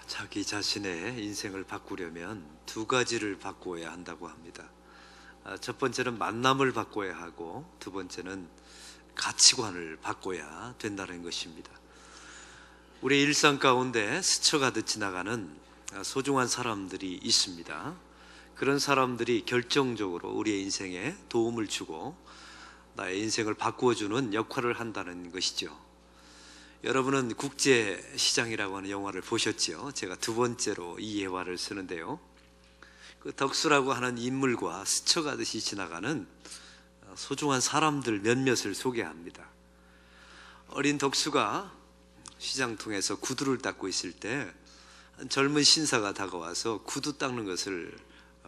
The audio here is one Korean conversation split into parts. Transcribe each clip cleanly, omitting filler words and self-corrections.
자기 자신의 인생을 바꾸려면 두 가지를 바꾸어야 한다고 합니다. 첫 번째는 만남을 바꿔야 하고, 두 번째는 가치관을 바꿔야 된다는 것입니다. 우리 일상 가운데 스쳐가듯 지나가는 소중한 사람들이 있습니다. 그런 사람들이 결정적으로 우리의 인생에 도움을 주고 나의 인생을 바꾸어주는 역할을 한다는 것이죠. 여러분은 국제시장이라고 하는 영화를 보셨죠? 제가 두 번째로 이 예화를 쓰는데요, 그 덕수라고 하는 인물과 스쳐가듯이 지나가는 소중한 사람들 몇몇을 소개합니다. 어린 덕수가 시장통에서 구두를 닦고 있을 때 젊은 신사가 다가와서 구두 닦는 것을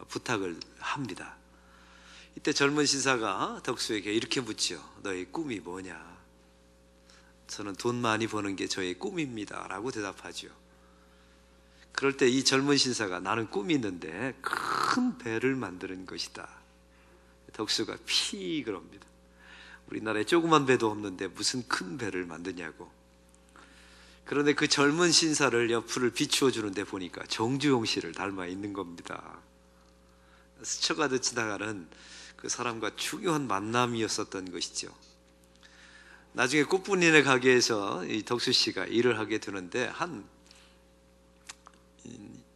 부탁을 합니다. 이때 젊은 신사가 덕수에게 이렇게 묻죠. 너의 꿈이 뭐냐? 저는 돈 많이 버는 게 저의 꿈입니다 라고 대답하죠. 그럴 때 이 젊은 신사가 나는 꿈이 있는데 큰 배를 만드는 것이다. 덕수가 피 그럽니다. 우리나라에 조그만 배도 없는데 무슨 큰 배를 만드냐고. 그런데 그 젊은 신사를 옆을 비추어 주는데 보니까 정주영 씨를 닮아 있는 겁니다. 스쳐가듯 지나가는 그 사람과 중요한 만남이었었던 것이죠. 나중에 꽃분이네 가게에서 이 덕수 씨가 일을 하게 되는데 한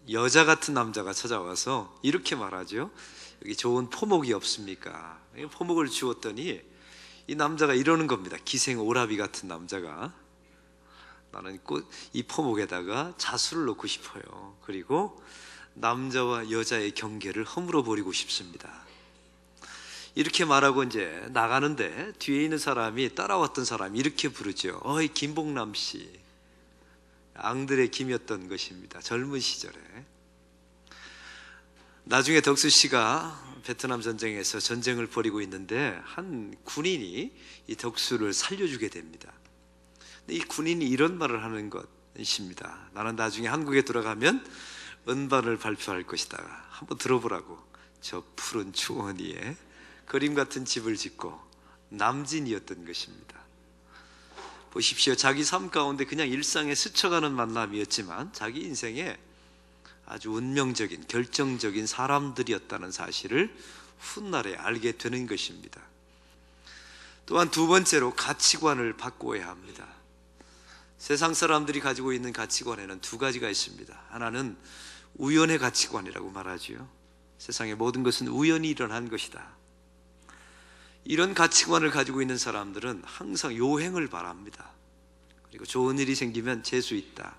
여자 같은 남자가 찾아와서 이렇게 말하죠. 여기 좋은 포목이 없습니까? 포목을 주었더니 이 남자가 이러는 겁니다. 기생 오라비 같은 남자가, 나는 이 포목에다가 자수를 놓고 싶어요. 그리고 남자와 여자의 경계를 허물어 버리고 싶습니다. 이렇게 말하고 이제 나가는데 뒤에 있는 사람이, 따라왔던 사람이 이렇게 부르죠. 어이 김복남 씨. 앙들의 김이었던 것입니다. 젊은 시절에. 나중에 덕수 씨가 베트남 전쟁에서 전쟁을 벌이고 있는데 한 군인이 이 덕수를 살려주게 됩니다. 근데 이 군인이 이런 말을 하는 것입니다. 나는 나중에 한국에 돌아가면 은반을 발표할 것이다. 한번 들어보라고. 저 푸른 초원 위에 그림 같은 집을 짓고 남진이었던 것입니다. 보십시오. 자기 삶 가운데 그냥 일상에 스쳐가는 만남이었지만 자기 인생에 아주 운명적인, 결정적인 사람들이었다는 사실을 훗날에 알게 되는 것입니다. 또한 두 번째로 가치관을 바꾸어야 합니다. 세상 사람들이 가지고 있는 가치관에는 두 가지가 있습니다. 하나는 우연의 가치관이라고 말하지요. 세상의 모든 것은 우연히 일어난 것이다. 이런 가치관을 가지고 있는 사람들은 항상 요행을 바랍니다. 그리고 좋은 일이 생기면 재수 있다.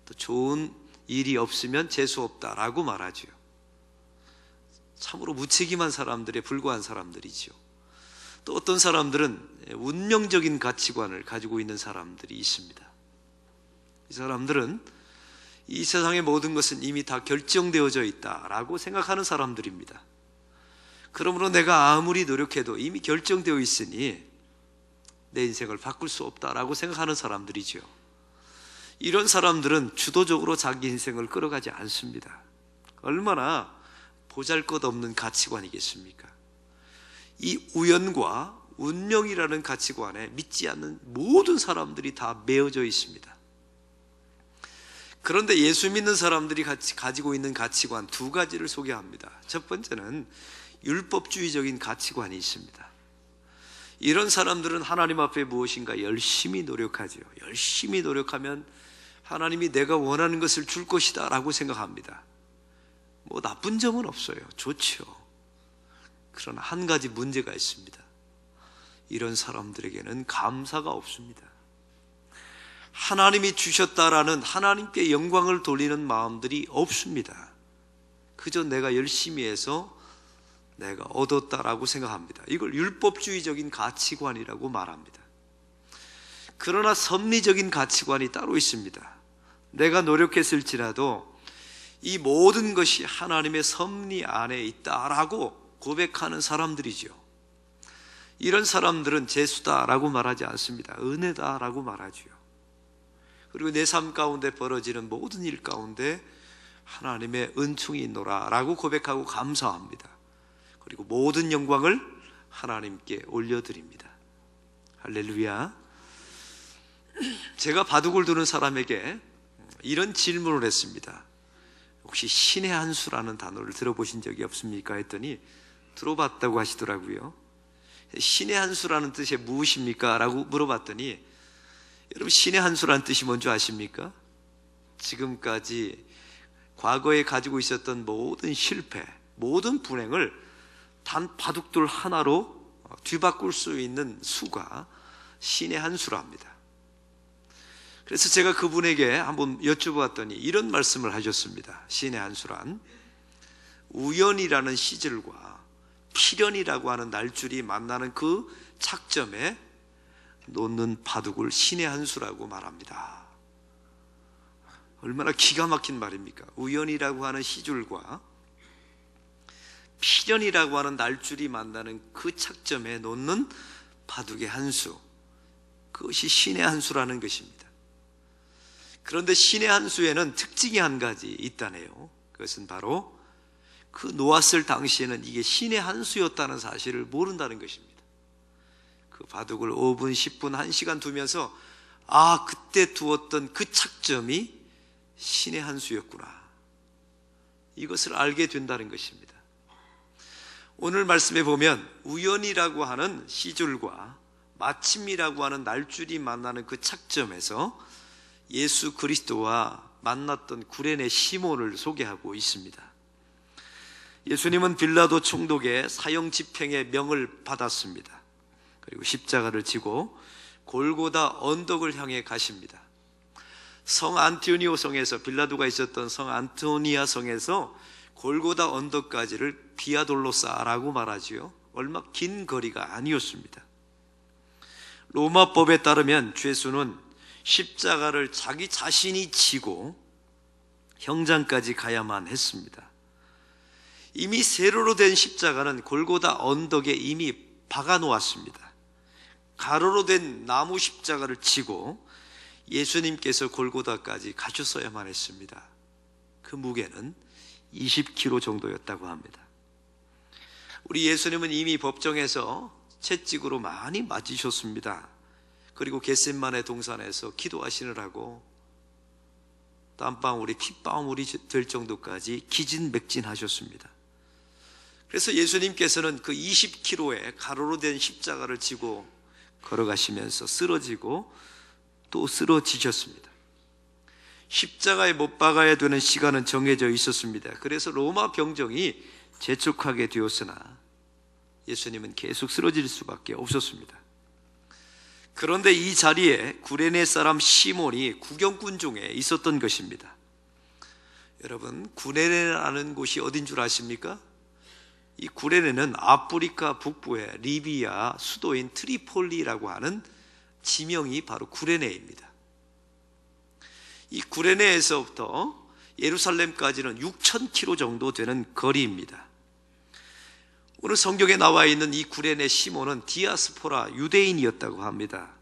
또 좋은 일이 없으면 재수 없다라고 말하죠. 참으로 무책임한 사람들에 불과한 사람들이죠. 또 어떤 사람들은 운명적인 가치관을 가지고 있는 사람들이 있습니다. 이 사람들은 이 세상의 모든 것은 이미 다 결정되어져 있다라고 생각하는 사람들입니다. 그러므로 내가 아무리 노력해도 이미 결정되어 있으니 내 인생을 바꿀 수 없다라고 생각하는 사람들이죠. 이런 사람들은 주도적으로 자기 인생을 끌어가지 않습니다. 얼마나 보잘것없는 가치관이겠습니까? 이 우연과 운명이라는 가치관에 믿지 않는 모든 사람들이 다 매어져 있습니다. 그런데 예수 믿는 사람들이 가지고 있는 가치관 두 가지를 소개합니다. 첫 번째는 율법주의적인 가치관이 있습니다. 이런 사람들은 하나님 앞에 무엇인가 열심히 노력하죠. 열심히 노력하면 하나님이 내가 원하는 것을 줄 것이다 라고 생각합니다. 뭐 나쁜 점은 없어요. 좋죠. 그러나 한 가지 문제가 있습니다. 이런 사람들에게는 감사가 없습니다. 하나님이 주셨다라는 하나님께 영광을 돌리는 마음들이 없습니다. 그저 내가 열심히 해서 내가 얻었다라고 생각합니다. 이걸 율법주의적인 가치관이라고 말합니다. 그러나 섭리적인 가치관이 따로 있습니다. 내가 노력했을지라도 이 모든 것이 하나님의 섭리 안에 있다라고 고백하는 사람들이죠. 이런 사람들은 재수다라고 말하지 않습니다. 은혜다라고 말하죠. 그리고 내 삶 가운데 벌어지는 모든 일 가운데 하나님의 은총이 있노라 라고 고백하고 감사합니다. 그리고 모든 영광을 하나님께 올려드립니다. 할렐루야. 제가 바둑을 두는 사람에게 이런 질문을 했습니다. 혹시 신의 한 수라는 단어를 들어보신 적이 없습니까? 했더니 들어봤다고 하시더라고요. 신의 한 수라는 뜻이 무엇입니까? 라고 물어봤더니, 여러분 신의 한 수라는 뜻이 뭔지 아십니까? 지금까지 과거에 가지고 있었던 모든 실패, 모든 불행을 단 바둑돌 하나로 뒤바꿀 수 있는 수가 신의 한 수랍니다. 그래서 제가 그분에게 한번 여쭤보았더니 이런 말씀을 하셨습니다. 신의 한 수란 우연이라는 시절과 필연이라고 하는 날줄이 만나는 그 착점에 놓는 바둑을 신의 한 수라고 말합니다. 얼마나 기가 막힌 말입니까? 우연이라고 하는 시줄과 필연이라고 하는 날줄이 만나는 그 착점에 놓는 바둑의 한 수, 그것이 신의 한 수라는 것입니다. 그런데 신의 한 수에는 특징이 한 가지 있다네요. 그것은 바로 그 놓았을 당시에는 이게 신의 한 수였다는 사실을 모른다는 것입니다. 그 바둑을 5분, 10분, 1시간 두면서 그때 두었던 그 착점이 신의 한 수였구나, 이것을 알게 된다는 것입니다. 오늘 말씀에 보면 우연이라고 하는 시줄과 마침이라고 하는 날줄이 만나는 그 착점에서 예수 그리스도와 만났던 구레네 시몬을 소개하고 있습니다. 예수님은 빌라도 총독의 사형 집행의 명을 받았습니다. 그리고 십자가를 지고 골고다 언덕을 향해 가십니다. 성 안티오니오 성에서, 빌라도가 있었던 성 안토니아 성에서 골고다 언덕까지를 비아돌로사라고 말하지요. 얼마 긴 거리가 아니었습니다. 로마법에 따르면 죄수는 십자가를 자기 자신이 지고 형장까지 가야만 했습니다. 이미 세로로 된 십자가는 골고다 언덕에 이미 박아 놓았습니다. 가로로 된 나무 십자가를 지고 예수님께서 골고다까지 가셨어야만 했습니다. 그 무게는 20kg 정도였다고 합니다. 우리 예수님은 이미 법정에서 채찍으로 많이 맞으셨습니다. 그리고 겟세마네 동산에서 기도하시느라고 땀방울이 핏방울이 될 정도까지 기진맥진하셨습니다. 그래서 예수님께서는 그 20kg의 가로로 된 십자가를 지고 걸어가시면서 쓰러지고 또 쓰러지셨습니다. 십자가에 못 박아야 되는 시간은 정해져 있었습니다. 그래서 로마 병정이 재촉하게 되었으나 예수님은 계속 쓰러질 수밖에 없었습니다. 그런데 이 자리에 구레네 사람 시몬이 구경꾼 중에 있었던 것입니다. 여러분, 구레네라는 곳이 어딘 줄 아십니까? 이 구레네는 아프리카 북부의 리비아 수도인 트리폴리라고 하는 지명이 바로 구레네입니다. 이 구레네에서부터 예루살렘까지는 6,000km 정도 되는 거리입니다. 오늘 성경에 나와 있는 이 구레네 시몬은 디아스포라 유대인이었다고 합니다.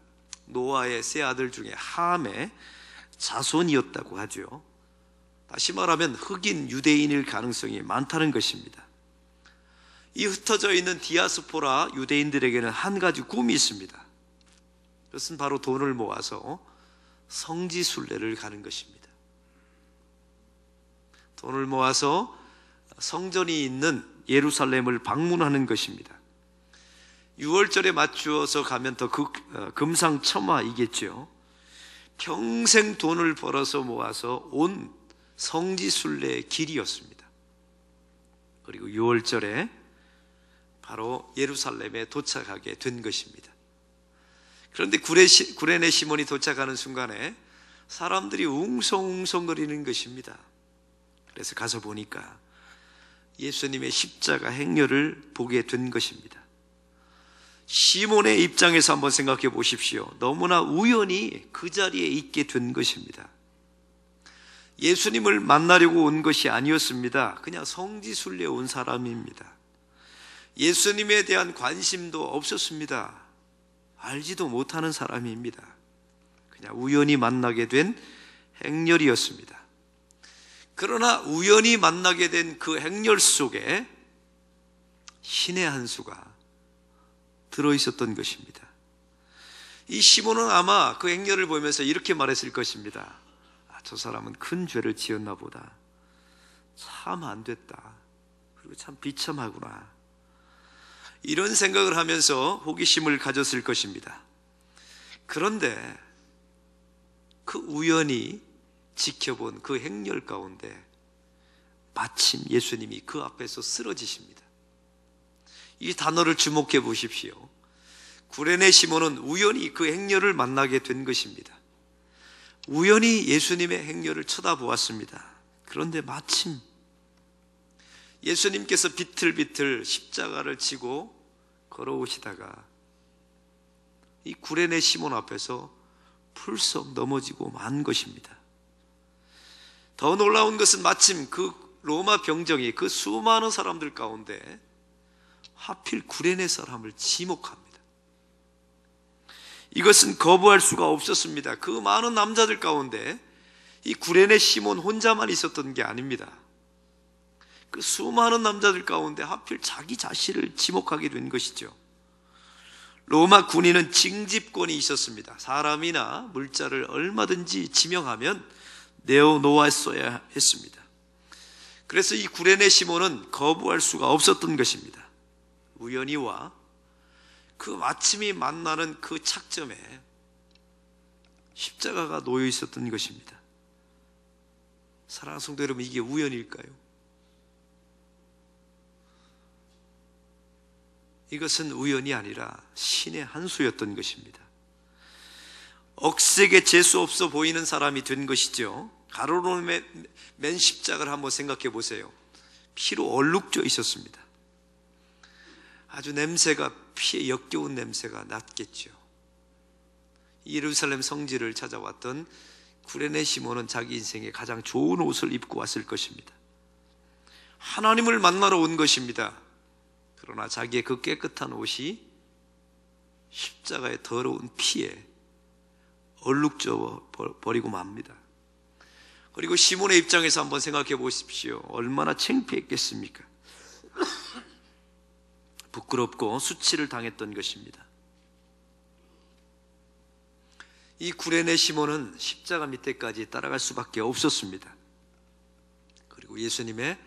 노아의 세 아들 중에 함의 자손이었다고 하죠. 다시 말하면 흑인 유대인일 가능성이 많다는 것입니다. 이 흩어져 있는 디아스포라 유대인들에게는 한 가지 꿈이 있습니다. 그것은 바로 돈을 모아서 성지순례를 가는 것입니다. 돈을 모아서 성전이 있는 예루살렘을 방문하는 것입니다. 6월절에 맞추어서 가면 더 금상첨화이겠죠. 평생 돈을 벌어서 모아서 온 성지순례의 길이었습니다. 그리고 6월절에 바로 예루살렘에 도착하게 된 것입니다. 그런데 구레네 시몬이 도착하는 순간에 사람들이 웅성웅성거리는 것입니다. 그래서 가서 보니까 예수님의 십자가 행렬을 보게 된 것입니다. 시몬의 입장에서 한번 생각해 보십시오. 너무나 우연히 그 자리에 있게 된 것입니다. 예수님을 만나려고 온 것이 아니었습니다. 그냥 성지순례 온 사람입니다. 예수님에 대한 관심도 없었습니다. 알지도 못하는 사람입니다. 그냥 우연히 만나게 된 행렬이었습니다. 그러나 우연히 만나게 된 그 행렬 속에 신의 한 수가 들어있었던 것입니다. 이 시몬은 아마 그 행렬을 보면서 이렇게 말했을 것입니다. 저 사람은 큰 죄를 지었나 보다. 참 안 됐다. 그리고 참 비참하구나. 이런 생각을 하면서 호기심을 가졌을 것입니다. 그런데 그 우연히 지켜본 그 행렬 가운데 마침 예수님이 그 앞에서 쓰러지십니다. 이 단어를 주목해 보십시오. 구레네 시몬은 우연히 그 행렬을 만나게 된 것입니다. 우연히 예수님의 행렬을 쳐다보았습니다. 그런데 마침 예수님께서 비틀비틀 십자가를 지고 걸어오시다가 이 구레네 시몬 앞에서 풀썩 넘어지고 만 것입니다. 더 놀라운 것은 마침 그 로마 병정이 그 수많은 사람들 가운데 하필 구레네 사람을 지목합니다. 이것은 거부할 수가 없었습니다. 그 많은 남자들 가운데 이 구레네 시몬 혼자만 있었던 게 아닙니다. 그 수많은 남자들 가운데 하필 자기 자신을 지목하게 된 것이죠. 로마 군인은 징집권이 있었습니다. 사람이나 물자를 얼마든지 지명하면 내어놓았어야 했습니다. 그래서 이 구레네 시몬은 거부할 수가 없었던 것입니다. 우연히 와 그 마침이 만나는 그 착점에 십자가가 놓여 있었던 것입니다. 사랑하는 성도 여러분, 이게 우연일까요? 이것은 우연이 아니라 신의 한 수였던 것입니다. 억세게 재수 없어 보이는 사람이 된 것이죠. 가로로 맨 십자가를 한번 생각해 보세요. 피로 얼룩져 있었습니다. 아주 냄새가 피에 역겨운 냄새가 났겠죠. 예루살렘 성지를 찾아왔던 구레네 시몬은 자기 인생에 가장 좋은 옷을 입고 왔을 것입니다. 하나님을 만나러 온 것입니다. 그러나 자기의 그 깨끗한 옷이 십자가의 더러운 피에 얼룩져 버리고 맙니다. 그리고 시몬의 입장에서 한번 생각해 보십시오. 얼마나 창피했겠습니까? 부끄럽고 수치를 당했던 것입니다. 이 구레네 시몬은 십자가 밑에까지 따라갈 수밖에 없었습니다. 그리고 예수님의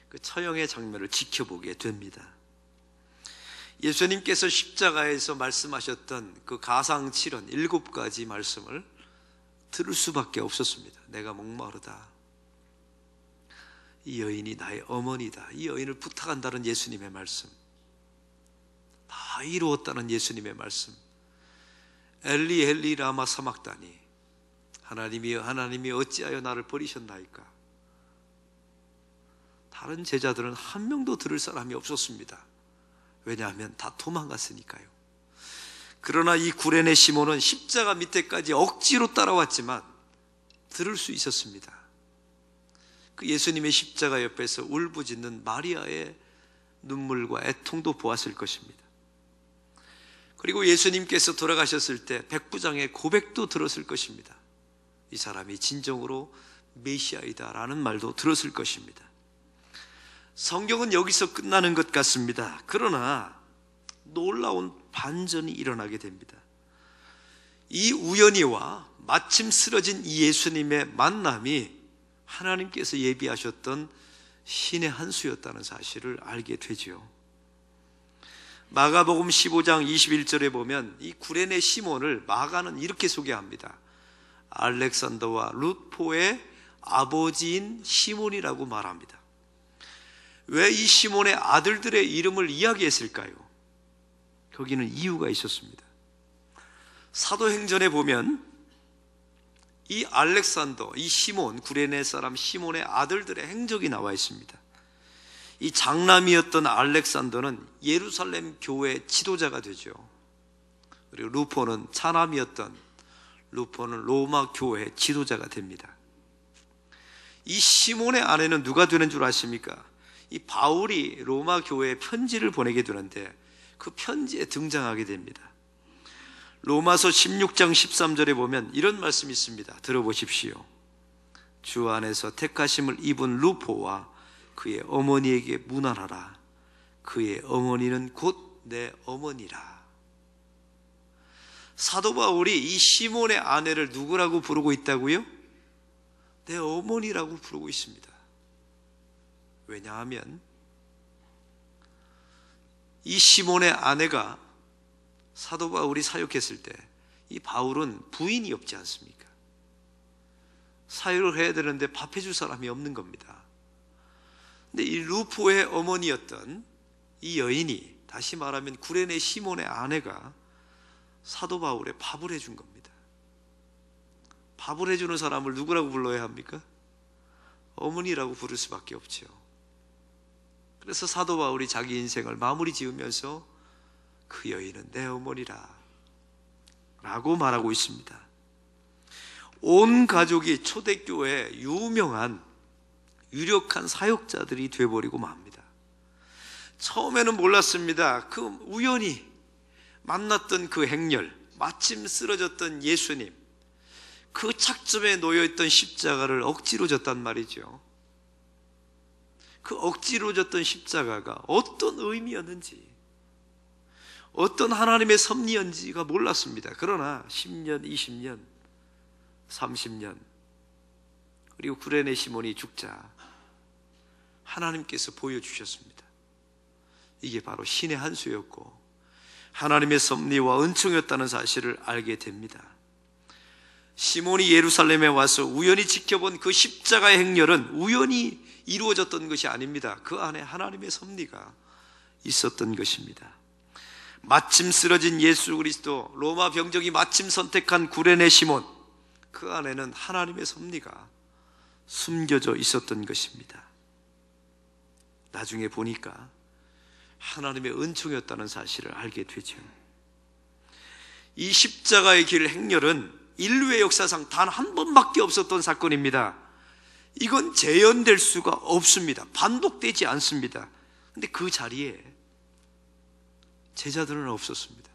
그 처형의 장면을 지켜보게 됩니다. 예수님께서 십자가에서 말씀하셨던 그 가상칠언 7가지 말씀을 들을 수밖에 없었습니다. 내가 목마르다. 이 여인이 나의 어머니다. 이 여인을 부탁한다는 예수님의 말씀. 다 이루었다는 예수님의 말씀. 엘리 엘리 라마 사막다니. 하나님이여 하나님이 어찌하여 나를 버리셨나이까. 다른 제자들은 한 명도 들을 사람이 없었습니다. 왜냐하면 다 도망갔으니까요. 그러나 이 구레네 시몬은 십자가 밑에까지 억지로 따라왔지만 들을 수 있었습니다. 그 예수님의 십자가 옆에서 울부짖는 마리아의 눈물과 애통도 보았을 것입니다. 그리고 예수님께서 돌아가셨을 때 백부장의 고백도 들었을 것입니다. 이 사람이 진정으로 메시아이다라는 말도 들었을 것입니다. 성경은 여기서 끝나는 것 같습니다. 그러나 놀라운 반전이 일어나게 됩니다. 이 우연히와 마침 쓰러진 이 예수님의 만남이 하나님께서 예비하셨던 신의 한 수였다는 사실을 알게 되죠. 마가복음 15장 21절에 보면 이 구레네 시몬을 마가는 이렇게 소개합니다. 알렉산더와 룻포의 아버지인 시몬이라고 말합니다. 왜 이 시몬의 아들들의 이름을 이야기했을까요? 거기는 이유가 있었습니다. 사도행전에 보면 이 알렉산더, 이 시몬, 구레네 사람 시몬의 아들들의 행적이 나와 있습니다. 이 장남이었던 알렉산더는 예루살렘 교회 지도자가 되죠. 그리고 루포는 차남이었던 루포는 로마 교회 지도자가 됩니다. 이 시몬의 아내는 누가 되는 줄 아십니까? 이 바울이 로마 교회에 편지를 보내게 되는데 그 편지에 등장하게 됩니다. 로마서 16장 13절에 보면 이런 말씀이 있습니다. 들어보십시오. 주 안에서 택하심을 입은 루포와 그의 어머니에게 문안하라. 그의 어머니는 곧 내 어머니라. 사도 바울이 이 시몬의 아내를 누구라고 부르고 있다고요? 내 어머니라고 부르고 있습니다. 왜냐하면 이 시몬의 아내가 사도 바울이 사역했을 때 이 바울은 부인이 없지 않습니까? 사역을 해야 되는데 밥 해줄 사람이 없는 겁니다. 근데 이 루포의 어머니였던 이 여인이, 다시 말하면 구레네 시몬의 아내가 사도 바울에 밥을 해준 겁니다. 밥을 해주는 사람을 누구라고 불러야 합니까? 어머니라고 부를 수밖에 없죠. 그래서 사도 바울이 자기 인생을 마무리 지으면서 그 여인은 내 어머니라 라고 말하고 있습니다. 온 가족이 초대교회의 유명한 유력한 사역자들이 되어버리고 맙니다. 처음에는 몰랐습니다. 그 우연히 만났던 그 행렬, 마침 쓰러졌던 예수님, 그 착점에 놓여있던 십자가를 억지로 졌단 말이죠. 그 억지로 졌던 십자가가 어떤 의미였는지, 어떤 하나님의 섭리였는지가 몰랐습니다. 그러나 10년, 20년, 30년, 그리고 구레네 시몬이 죽자 하나님께서 보여주셨습니다. 이게 바로 신의 한 수였고 하나님의 섭리와 은총이었다는 사실을 알게 됩니다. 시몬이 예루살렘에 와서 우연히 지켜본 그 십자가의 행렬은 우연히 이루어졌던 것이 아닙니다. 그 안에 하나님의 섭리가 있었던 것입니다. 마침 쓰러진 예수 그리스도, 로마 병정이 마침 선택한 구레네 시몬, 그 안에는 하나님의 섭리가 숨겨져 있었던 것입니다. 나중에 보니까 하나님의 은총이었다는 사실을 알게 되죠. 이 십자가의 길 행렬은 인류의 역사상 단 한 번밖에 없었던 사건입니다. 이건 재현될 수가 없습니다. 반복되지 않습니다. 근데 그 자리에 제자들은 없었습니다.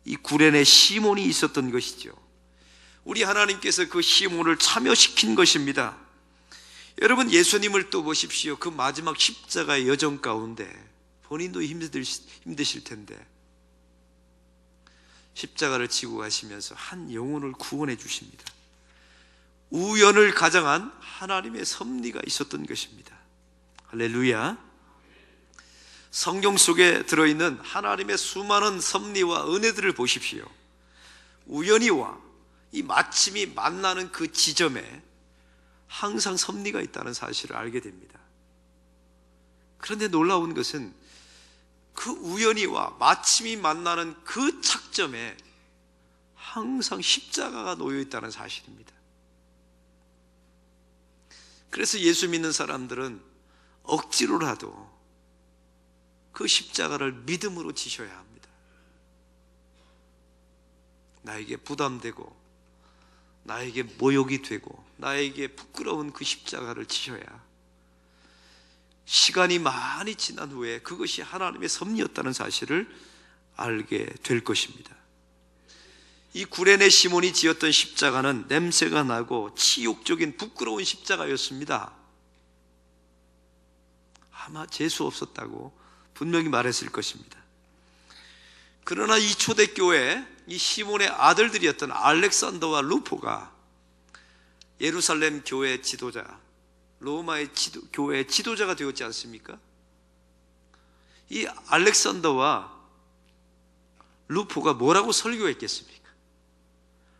이 구레네 시몬이 있었던 것이죠. 우리 하나님께서 그 시몬을 참여시킨 것입니다. 여러분, 예수님을 또 보십시오. 그 마지막 십자가의 여정 가운데 본인도 힘드실 텐데 십자가를 지고 가시면서 한 영혼을 구원해 주십니다. 우연을 가장한 하나님의 섭리가 있었던 것입니다. 할렐루야. 성경 속에 들어있는 하나님의 수많은 섭리와 은혜들을 보십시오. 우연히와 이 마침이 만나는 그 지점에 항상 섭리가 있다는 사실을 알게 됩니다. 그런데 놀라운 것은 그 우연히와 마침이 만나는 그 착점에 항상 십자가가 놓여 있다는 사실입니다. 그래서 예수 믿는 사람들은 억지로라도 그 십자가를 믿음으로 지셔야 합니다. 나에게 부담되고 나에게 모욕이 되고 나에게 부끄러운 그 십자가를 지셔야 시간이 많이 지난 후에 그것이 하나님의 섭리였다는 사실을 알게 될 것입니다. 이 구레네 시몬이 지었던 십자가는 냄새가 나고 치욕적인 부끄러운 십자가였습니다. 아마 재수 없었다고 분명히 말했을 것입니다. 그러나 이 초대교회, 이 시몬의 아들들이었던 알렉산더와 루포가 예루살렘 교회의 지도자, 로마의 교회의 지도자가 되었지 않습니까? 이 알렉산더와 루포가 뭐라고 설교했겠습니까?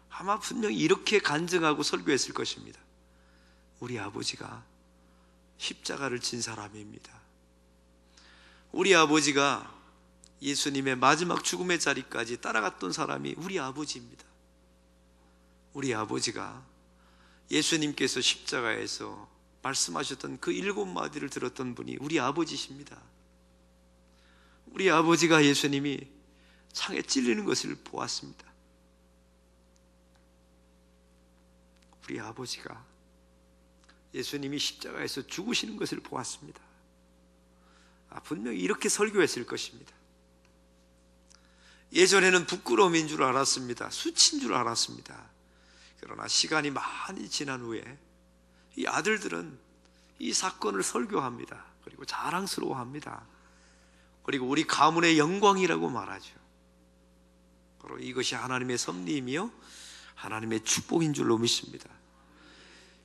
아마 분명히 이렇게 간증하고 설교했을 것입니다. 우리 아버지가 십자가를 진 사람입니다. 우리 아버지가 예수님의 마지막 죽음의 자리까지 따라갔던 사람이 우리 아버지입니다. 우리 아버지가 예수님께서 십자가에서 말씀하셨던 그 7마디를 들었던 분이 우리 아버지십니다. 우리 아버지가 예수님이 창에 찔리는 것을 보았습니다. 우리 아버지가 예수님이 십자가에서 죽으시는 것을 보았습니다. 분명히 이렇게 설교했을 것입니다. 예전에는 부끄러움인 줄 알았습니다. 수치인 줄 알았습니다. 그러나 시간이 많이 지난 후에 이 아들들은 이 사건을 설교합니다. 그리고 자랑스러워합니다. 그리고 우리 가문의 영광이라고 말하죠. 바로 이것이 하나님의 섭리이며 하나님의 축복인 줄로 믿습니다.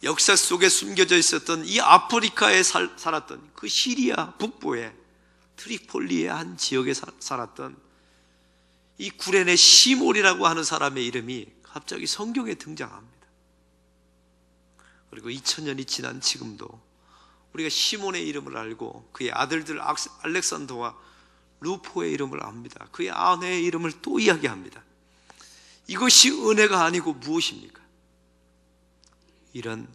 역사 속에 숨겨져 있었던 이 아프리카에 살았던 그 시리아 북부의 트리폴리의 한 지역에 살았던 이 구레네 시몬이라고 하는 사람의 이름이 갑자기 성경에 등장합니다. 그리고 2000년이 지난 지금도 우리가 시몬의 이름을 알고 그의 아들들 알렉산더와 루포의 이름을 압니다. 그의 아내의 이름을 또 이야기합니다. 이것이 은혜가 아니고 무엇입니까? 이런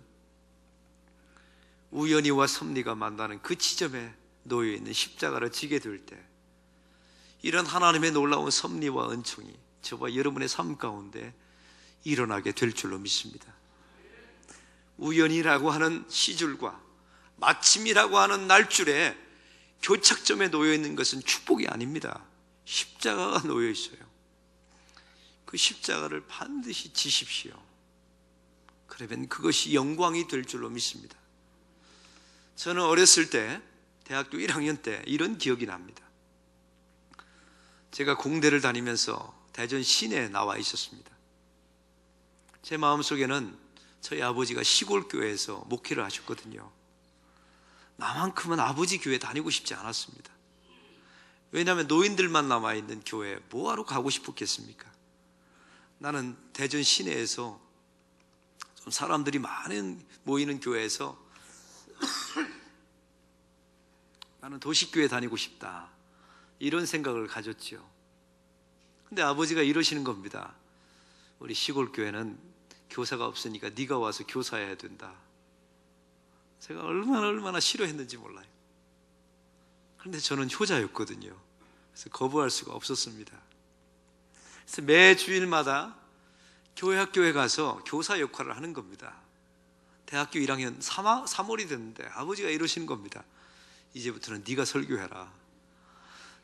우연히와 섭리가 만나는 그 지점에 놓여있는 십자가를 지게 될 때 이런 하나님의 놀라운 섭리와 은총이 저와 여러분의 삶 가운데 일어나게 될 줄로 믿습니다. 우연이라고 하는 시줄과 마침이라고 하는 날줄에 교착점에 놓여있는 것은 축복이 아닙니다. 십자가가 놓여있어요. 그 십자가를 반드시 지십시오. 그러면 그것이 영광이 될 줄로 믿습니다. 저는 어렸을 때 대학교 1학년 때 이런 기억이 납니다. 제가 공대를 다니면서 대전 시내에 나와 있었습니다. 제 마음속에는 저희 아버지가 시골 교회에서 목회를 하셨거든요. 나만큼은 아버지 교회 다니고 싶지 않았습니다. 왜냐하면 노인들만 남아있는 교회에 뭐하러 가고 싶었겠습니까? 나는 대전 시내에서 좀 사람들이 많은 모이는 교회에서 나는 도시교회 다니고 싶다, 이런 생각을 가졌죠. 근데 아버지가 이러시는 겁니다. 우리 시골교회는 교사가 없으니까 네가 와서 교사해야 된다. 제가 얼마나 싫어했는지 몰라요. 그런데 저는 효자였거든요. 그래서 거부할 수가 없었습니다. 그래서 매 주일마다 교회 학교에 가서 교사 역할을 하는 겁니다. 대학교 1학년 3월이 됐는데 아버지가 이러시는 겁니다. 이제부터는 네가 설교해라.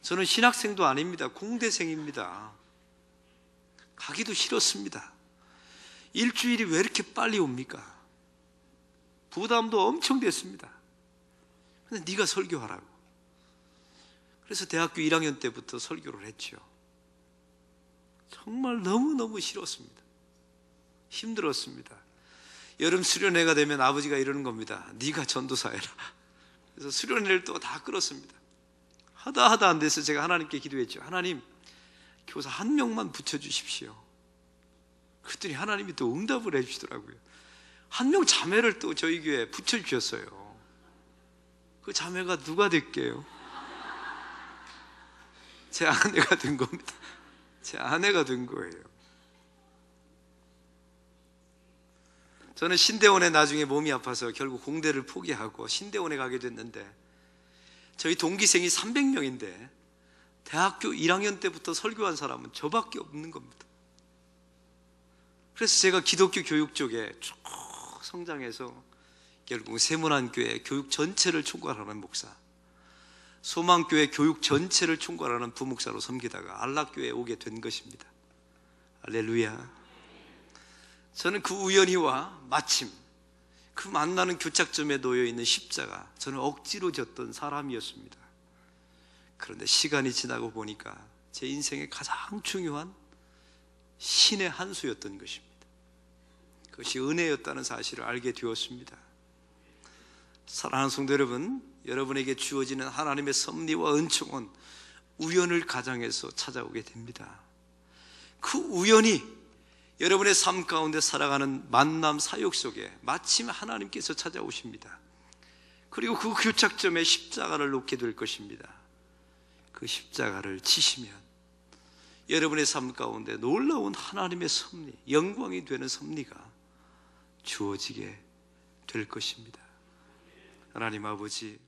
저는 신학생도 아닙니다. 공대생입니다. 가기도 싫었습니다. 일주일이 왜 이렇게 빨리 옵니까? 부담도 엄청 됐습니다. 근데 네가 설교하라고. 그래서 대학교 1학년 때부터 설교를 했죠. 정말 너무너무 싫었습니다. 힘들었습니다. 여름 수련회가 되면 아버지가 이러는 겁니다. 네가 전도사해라. 그래서 수련회를 또 다 끌었습니다. 하다 안 돼서 제가 하나님께 기도했죠. 하나님, 교사 한 명만 붙여주십시오. 그랬더니 하나님이 또 응답을 해주시더라고요. 한 명 자매를 또 저희 교회에 붙여주셨어요. 그 자매가 누가 될게요? 제 아내가 된 겁니다. 제 아내가 된 거예요. 저는 신대원에 나중에 몸이 아파서 결국 공대를 포기하고 신대원에 가게 됐는데, 저희 동기생이 300명인데 대학교 1학년 때부터 설교한 사람은 저밖에 없는 겁니다. 그래서 제가 기독교 교육 쪽에 쭉 성장해서 결국 세문안교회 교육 전체를 총괄하는 목사, 소망교회 교육 전체를 총괄하는 부목사로 섬기다가 안락교회에 오게 된 것입니다. 할렐루야. 저는 그 우연히와 마침 그 만나는 교착점에 놓여있는 십자가, 저는 억지로 졌던 사람이었습니다. 그런데 시간이 지나고 보니까 제 인생의 가장 중요한 신의 한 수였던 것입니다. 그것이 은혜였다는 사실을 알게 되었습니다. 사랑하는 성도 여러분, 여러분에게 주어지는 하나님의 섭리와 은총은 우연을 가장해서 찾아오게 됩니다. 그 우연이 여러분의 삶 가운데 살아가는 만남 사역 속에 마침 하나님께서 찾아오십니다. 그리고 그 교착점에 십자가를 놓게 될 것입니다. 그 십자가를 지시면 여러분의 삶 가운데 놀라운 하나님의 섭리, 영광이 되는 섭리가 주어지게 될 것입니다. 하나님 아버지,